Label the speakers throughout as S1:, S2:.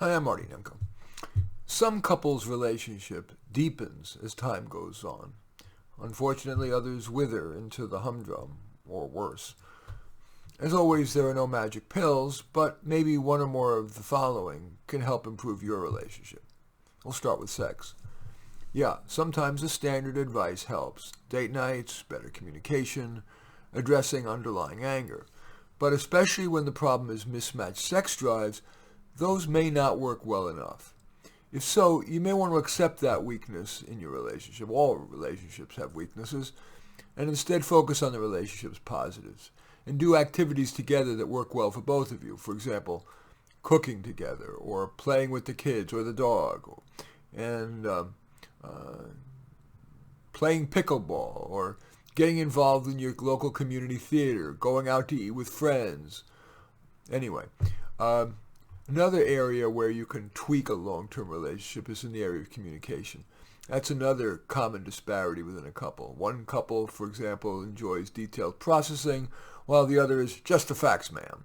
S1: Hi, I'm Marty Nemko. Some couples' relationship deepens as time goes on. Unfortunately, others wither into the humdrum, or worse. As always, there are no magic pills, but maybe one or more of the following can help improve your relationship. We'll start with sex. Yeah, sometimes the standard advice helps. Date nights, better communication, addressing underlying anger. But especially when the problem is mismatched sex drives, those may not work well enough. If so, you may want to accept that weakness in your relationship. All relationships have weaknesses, and instead focus on the relationship's positives and do activities together that work well for both of you. For example, cooking together, or playing with the kids or the dog, and playing pickleball, or getting involved in your local community theater, going out to eat with friends. Anyway, another area where you can tweak a long-term relationship is in the area of communication. That's another common disparity within a couple. One couple, for example, enjoys detailed processing, while the other is just the facts, ma'am.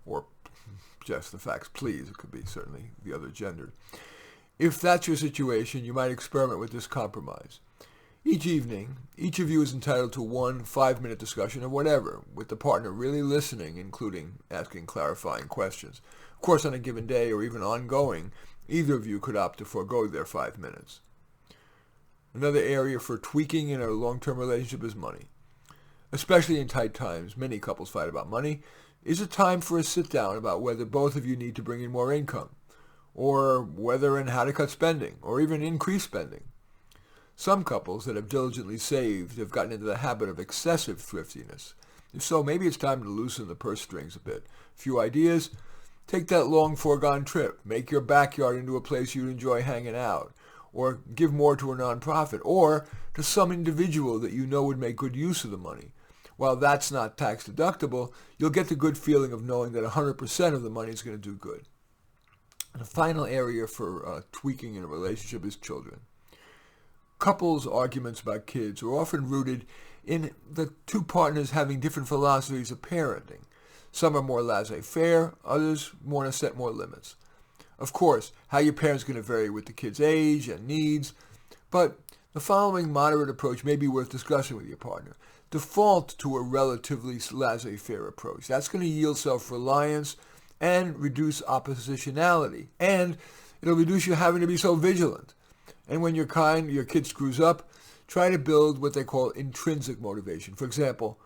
S1: Or just the facts, please. It could be certainly the other gender. If that's your situation, you might experiment with this compromise. Each evening, each of you is entitled to one 5-minute discussion of whatever, with the partner really listening, including asking clarifying questions. Of course, on a given day or even ongoing, either of you could opt to forego their 5 minutes. Another area for tweaking in a long-term relationship is money. Especially in tight times, many couples fight about money. Is it time for a sit-down about whether both of you need to bring in more income, or whether and how to cut spending, or even increase spending? Some couples that have diligently saved have gotten into the habit of excessive thriftiness. If so, maybe it's time to loosen the purse strings a bit. A few ideas: take that long foregone trip, make your backyard into a place you enjoy hanging out, or give more to a nonprofit, or to some individual that you know would make good use of the money. While that's not tax deductible, you'll get the good feeling of knowing that 100% of the money is going to do good. And the final area for tweaking in a relationship is children. Couples' arguments about kids are often rooted in the two partners having different philosophies of parenting. Some are more laissez-faire, others want to set more limits. Of course, how you parent is going to vary with the kid's age and needs, but the following moderate approach may be worth discussing with your partner. Default to a relatively laissez-faire approach. That's going to yield self-reliance and reduce oppositionality, and it'll reduce you having to be so vigilant. And when your kid screws up, try to build what they call intrinsic motivation. For example,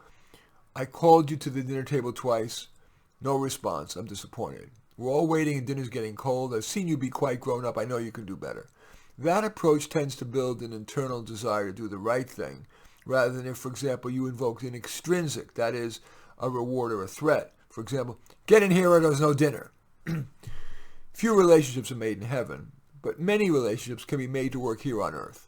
S1: I called you to the dinner table twice. No response. I'm disappointed. We're all waiting and dinner's getting cold. I've seen you be quite grown up. I know you can do better. That approach tends to build an internal desire to do the right thing, rather than if, for example, you invoked an extrinsic, that is, a reward or a threat. For example, get in here or there's no dinner. Few relationships are made in heaven, but many relationships can be made to work here on earth.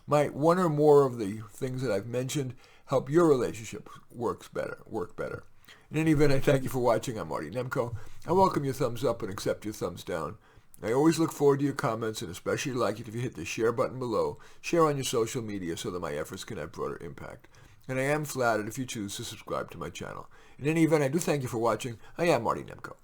S1: Might one or more of the things that I've mentioned help your relationship work better? In any event, I thank you for watching. I'm Marty Nemko. I welcome your thumbs up and accept your thumbs down. I always look forward to your comments, and especially like it if you hit the share button below. Share on your social media so that my efforts can have broader impact. And I am flattered if you choose to subscribe to my channel. In any event, I do thank you for watching. I am Marty Nemko.